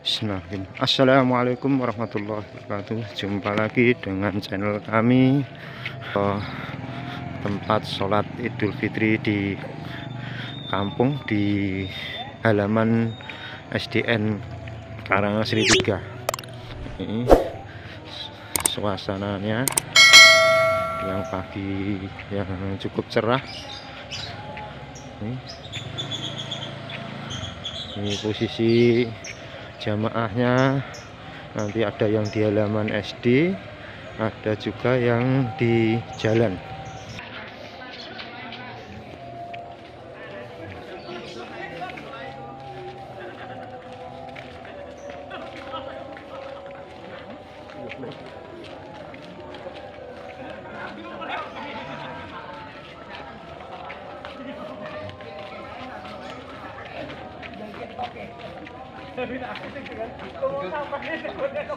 Bismillahirrahmanirrahim. Assalamualaikum warahmatullahi wabarakatuh. Jumpa lagi dengan channel kami, tempat sholat Idul Fitri di kampung, di halaman SDN Karangasri 3. Ini suasananya yang pagi yang cukup cerah. Ini posisi jamaahnya, nanti ada yang di halaman SD, ada juga yang di jalan.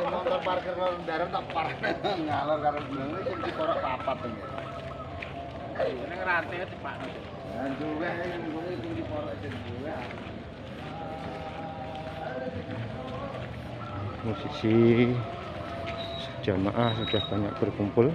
Motor parkir darat tak parah ngalor karo blong iki sing ora papat to. Ning rate Pak. Ya juga ngene iki di porok juga. Musisi jamaah sudah banyak berkumpul.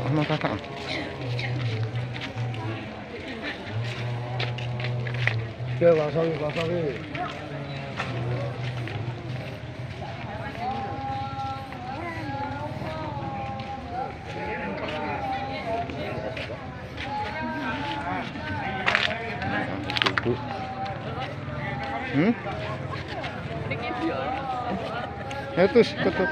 Sama kakak. Ke wasawi. Ya terus ketuk.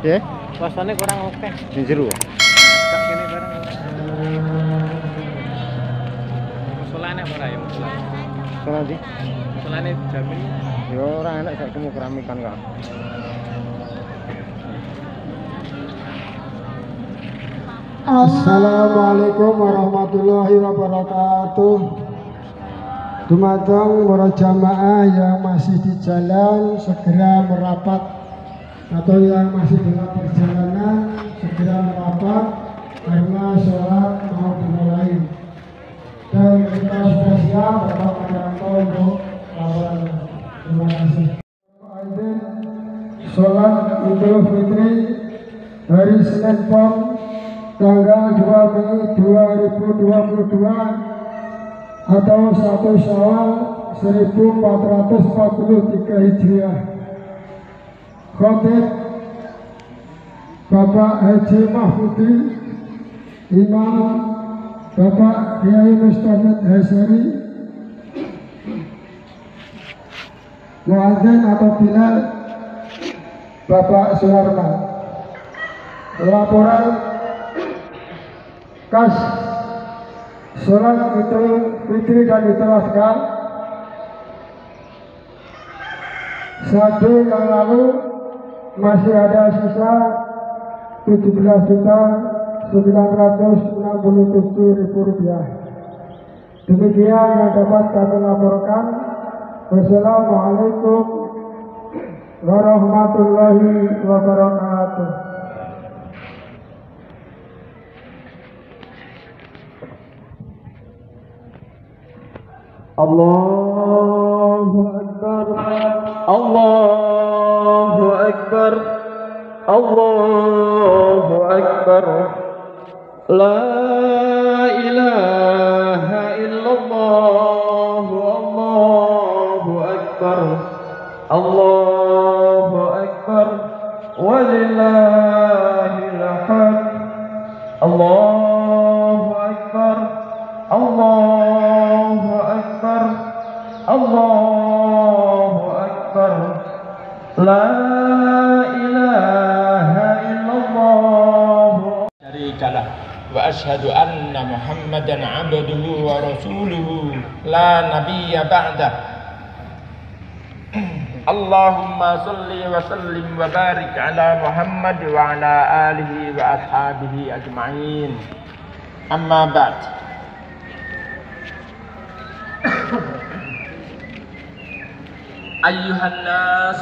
Ya, Suasana kurang oke. di jero. Kak kene bareng. Musolane ora ya musolane. Sono ndi? Musolane jamin. Ya ora enak sak kemu keramikan kak. Assalamualaikum warahmatullahi wabarakatuh. Dumateng para jamaah yang masih di jalan segera merapat, atau yang masih dalam perjalanan segera merapat karena sholat mau dimulai. Dan kita sudah siap Bapak Marianto untuk laporan. Terima kasih. Sholat Idul Fitri hari Senin Pon tanggal 2 Mei 2022 atau 1 Syawal 1443 Hijriah. Khatib Bapak Haji Mahfudi, Imam Bapak Kiai Mustafid Hasyari, Muadzin atau Bilal Bapak Suwarman. Laporan kas sholat Idul Fitri dan Idul Adha 1 yang lalu masih ada sisa 17.967.000 rupiah. Demikian yang dapat kami laporkan. Wassalamualaikum warahmatullahi wabarakatuh. Allahu Akbar, Allahu Akbar, Allahu Akbar. La ilaha illallah, Allahu Akbar, Allahu Akbar, walillahil hamd. Allahu Akbar, Allahu Akbar, Allahu Akbar. La ilaha illallah. Syarikalah wa asyhadu anna Muhammadan abduhu wa rasuluhu la nabiyya ba'dah. Allahumma salli wa sallim wa barik ala Muhammad wa ala alihi wa ashabihi ajma'in. Amma ba'd. Ayyuhan nas,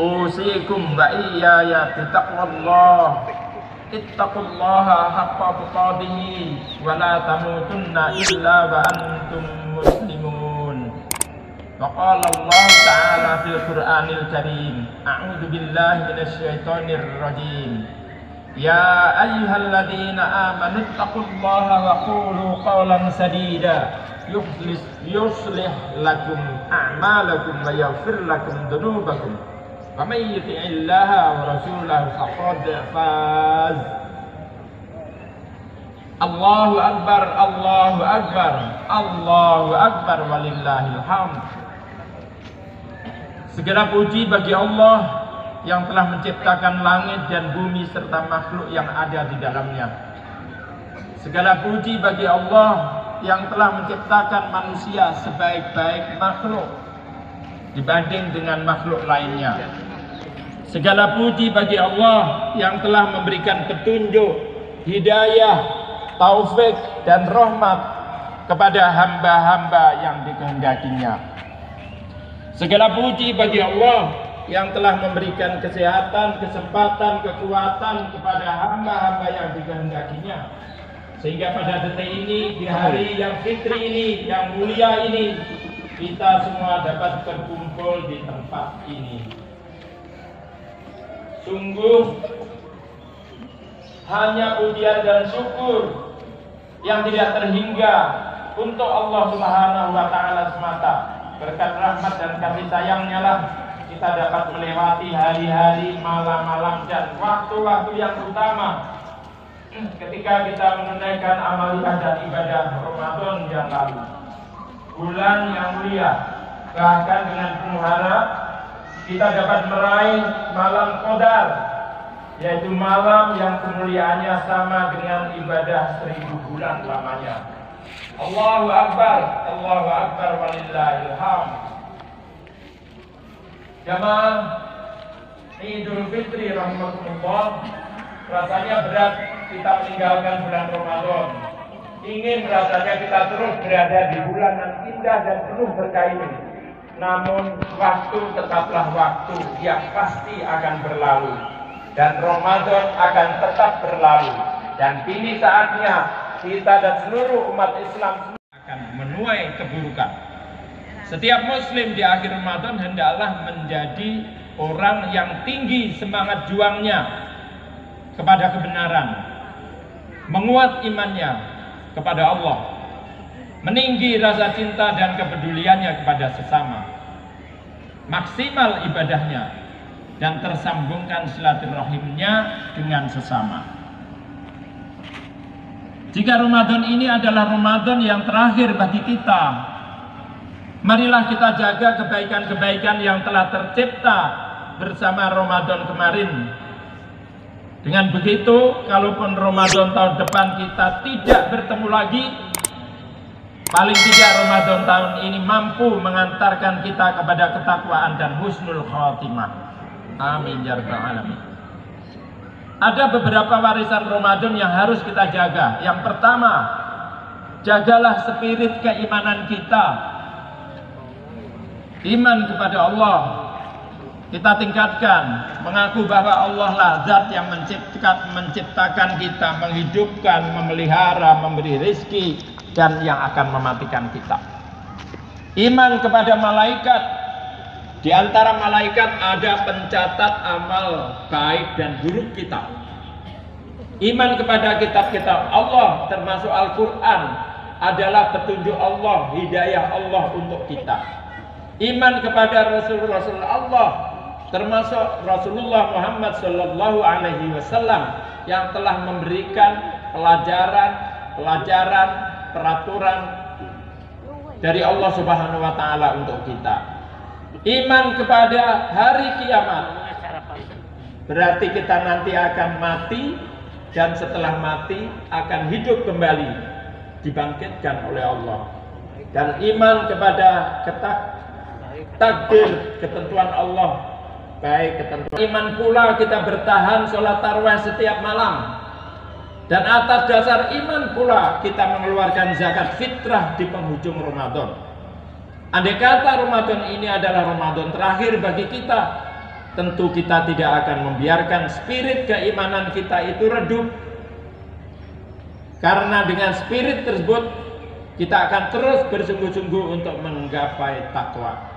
usikum wa iyaya bitaqwallah. Ittaqullaha haqqa tuqatih wa la tamutunna illa wa antum muslimun. Wa qala Allah ta'ala fil Qur'anil Karim, a'udzu billahi minasy syaithanir rajim. Ya ayyuhalladzina amanu ittaqullaha wa qulu qawlan sadida yuslih lakum a'malakum wa yaghfir lakum dhunubakum. Wa may yuti'illaha wa rasulahu faqad faz. Allahu akbar, Allahu akbar, Allahu akbar, walillahil hamd. Segala puji bagi Allah yang telah menciptakan langit dan bumi serta makhluk yang ada di dalamnya. Segala puji bagi Allah yang telah menciptakan manusia sebaik-baik makhluk dibanding dengan makhluk lainnya. Segala puji bagi Allah yang telah memberikan petunjuk, hidayah, taufik dan rahmat kepada hamba-hamba yang dikehendakinya. Segala puji bagi Allah yang telah memberikan kesehatan, kesempatan, kekuatan kepada hamba-hamba yang dikehendakinya, sehingga pada detik ini, di hari yang fitri ini, yang mulia ini, kita semua dapat berkumpul di tempat ini. Sungguh hanya pujian dan syukur yang tidak terhingga untuk Allah Subhanahu wa Ta'ala semata. Berkat rahmat dan kasih sayangnya lah kita dapat melewati hari-hari, malam-malam dan waktu-waktu yang utama ketika kita menunaikan amal ibadah Ramadan yang lalu. Bulan yang mulia, bahkan dengan penuh harap kita dapat meraih malam Qadar, yaitu malam yang kemuliaannya sama dengan ibadah 1000 bulan lamanya. Allahu Akbar, Allahu Akbar, walillahil hamd. Jamaah Idul Fitri rahimakumullah, rasanya berat kita meninggalkan bulan Ramadan. Ingin rasanya kita terus berada di bulan yang indah dan penuh berkah ini. Namun waktu tetaplah waktu yang pasti akan berlalu, dan Ramadan akan tetap berlalu. Dan kini saatnya kita dan seluruh umat Islam akan menuai keburukan. Setiap muslim di akhir Ramadan hendaklah menjadi orang yang tinggi semangat juangnya kepada kebenaran, menguat imannya kepada Allah, meninggi rasa cinta dan kepeduliannya kepada sesama, maksimal ibadahnya, dan tersambungkan silaturahimnya dengan sesama. Jika Ramadan ini adalah Ramadan yang terakhir bagi kita, marilah kita jaga kebaikan-kebaikan yang telah tercipta bersama Ramadan kemarin. Dengan begitu, kalaupun Ramadan tahun depan kita tidak bertemu lagi, paling tidak Ramadan tahun ini mampu mengantarkan kita kepada ketakwaan dan husnul khatimah. Amin ya rabbal alamin. Ada beberapa warisan Ramadan yang harus kita jaga. Yang pertama, jagalah spirit keimanan kita. Iman kepada Allah kita tingkatkan, mengaku bahwa Allah lah zat yang menciptakan kita, menghidupkan, memelihara, memberi rezeki, dan yang akan mematikan kita. Iman kepada malaikat. Di antara malaikat ada pencatat amal baik dan buruk kita. Iman kepada kitab-kitab Allah termasuk Al-Quran adalah petunjuk Allah, hidayah Allah untuk kita. Iman kepada Rasul-Rasul Allah termasuk Rasulullah Muhammad Sallallahu Alaihi Wasallam yang telah memberikan pelajaran, peraturan dari Allah Subhanahu Wa Taala untuk kita. Iman kepada hari kiamat berarti kita nanti akan mati dan setelah mati akan hidup kembali, dibangkitkan oleh Allah. Dan iman kepada takdir, ketentuan Allah, baik ketentuan. Iman pula kita bertahan sholat tarawih setiap malam. Dan atas dasar iman pula kita mengeluarkan zakat fitrah di penghujung Ramadan. Andai kata Ramadan ini adalah Ramadan terakhir bagi kita, tentu kita tidak akan membiarkan spirit keimanan kita itu redup. Karena dengan spirit tersebut kita akan terus bersungguh-sungguh untuk menggapai takwa.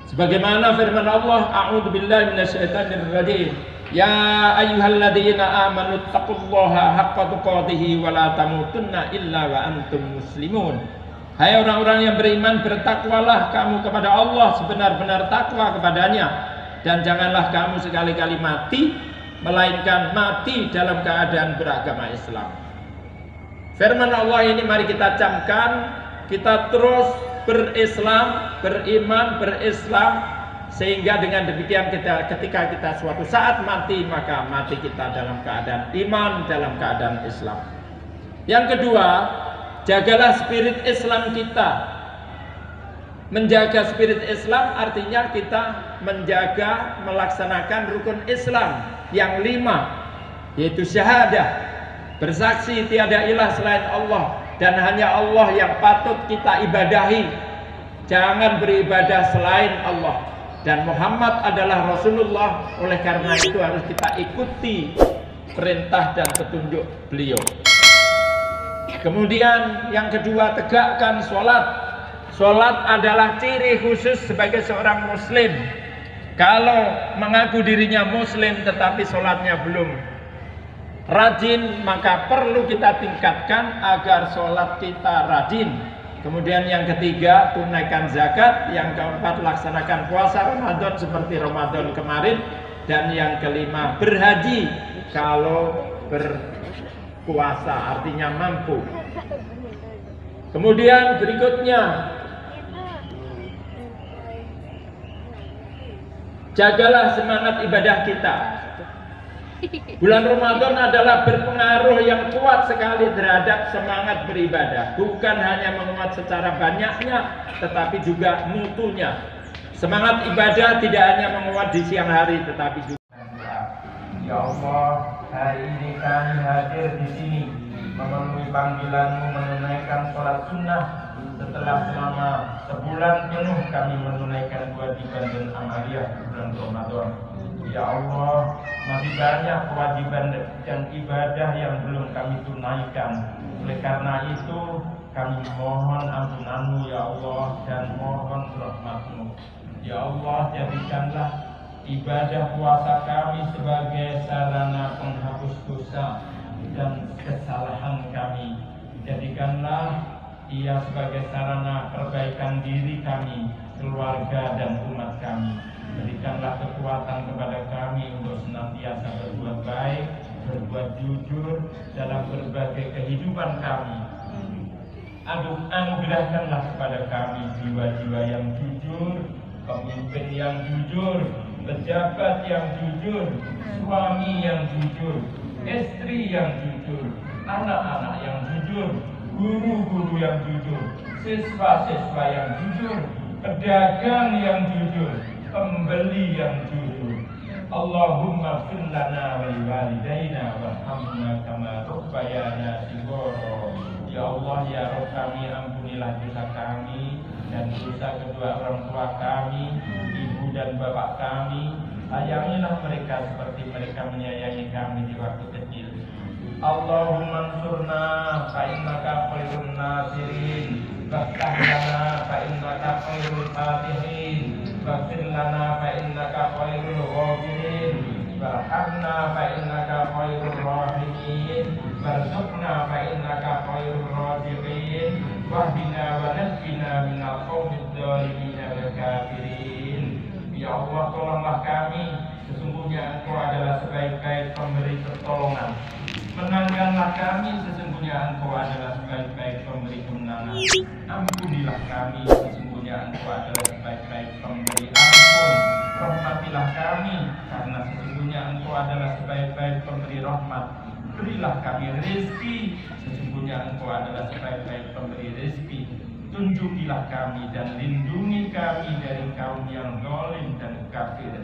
Sebagaimana firman Allah, a'udzubillahi minasyaitonirrajim. Ya ayyuhalladzina amanu taqullaha haqqa tuqatih wa la tamutunna illa wa antum muslimun. Hai orang-orang yang beriman, bertakwalah kamu kepada Allah sebenar-benar takwa kepadanya, dan janganlah kamu sekali-kali mati melainkan mati dalam keadaan beragama Islam. Firman Allah ini mari kita camkan, kita terus berislam, beriman, berislam, sehingga dengan demikian ketika kita suatu saat mati, maka mati kita dalam keadaan iman, dalam keadaan Islam. Yang kedua, jagalah spirit Islam kita. Menjaga spirit Islam artinya kita menjaga, melaksanakan rukun Islam yang 5, yaitu syahadah, bersaksi tiada ilah selain Allah dan hanya Allah yang patut kita ibadahi, jangan beribadah selain Allah, dan Muhammad adalah Rasulullah. Oleh karena itu harus kita ikuti perintah dan petunjuk beliau. Kemudian yang kedua, tegakkan sholat. Sholat adalah ciri khusus sebagai seorang muslim. Kalau mengaku dirinya muslim tetapi sholatnya belum rajin, maka perlu kita tingkatkan agar sholat kita rajin. Kemudian yang ketiga, tunaikan zakat. Yang keempat, laksanakan puasa Ramadan seperti Ramadan kemarin. Dan yang kelima, berhaji kalau berpuasa, artinya mampu. Kemudian berikutnya, jagalah semangat ibadah kita. Bulan Ramadan adalah berpengaruh yang kuat sekali terhadap semangat beribadah. Bukan hanya menguat secara banyaknya, tetapi juga mutunya. Semangat ibadah tidak hanya menguat di siang hari, tetapi juga. Ya Allah, hari ini kami hadir di sini memenuhi panggilan-Mu menunaikan sholat sunnah. Setelah selama sebulan penuh kami menunaikan kewajiban dan amaliyah di bulan Ramadan. Ya Allah, masih banyak kewajiban dan ibadah yang belum kami tunaikan. Oleh karena itu kami mohon ampunan-Mu ya Allah dan mohon rahmat-Mu. Ya Allah, jadikanlah ibadah puasa kami sebagai sarana penghapus dosa dan kesalahan kami. Jadikanlah ia sebagai sarana perbaikan diri kami, keluarga dan umat kami. Berikanlah kekuatan kepada kami untuk senantiasa berbuat baik, berbuat jujur dalam berbagai kehidupan kami. Anugerahkanlah kepada kami jiwa-jiwa yang jujur, pemimpin yang jujur, pejabat yang jujur, suami yang jujur, istri yang jujur, anak-anak yang jujur, guru-guru yang jujur, siswa-siswa yang jujur, pedagang yang jujur, pembeli yang jujur. Allahumma fir lana wa liwalidayna warhamna kama rabbayana shighara. Ya Allah, ya Rabb kami, ampunilah dosa kami dan dosa kedua orang tua kami, ibu dan bapak kami. Sayangilah mereka seperti mereka menyayangi kami di waktu kecil. Allahumma ansurna fa innaka khairun nasirin, waftah lana fa innaka khairul fatihin, waghfir lana fa innaka khairul ghafirin, warhamna fa innaka khairur rahimin, warzuqna fa innaka khairur raziqin, wahdina wa najjina minal qaumidz dhalimin wal kafirin. Ya Allah, tolonglah kami, sesungguhnya Engkau adalah sebaik-baik pemberi pertolongan. Menangkanlah kami, sesungguhnya Engkau adalah sebaik-baik pemberi kemenangan. Ampunilah kami, sesungguhnya Engkau adalah sebaik-baik pemberi ampun. Rahmatilah kami, karena sesungguhnya Engkau adalah sebaik-baik pemberi rahmat. Berilah kami rezeki, sesungguhnya Engkau adalah sebaik-baik pemberi rezeki. Tunjukilah kami dan lindungi kami dari kaum yang zalim dan kafir.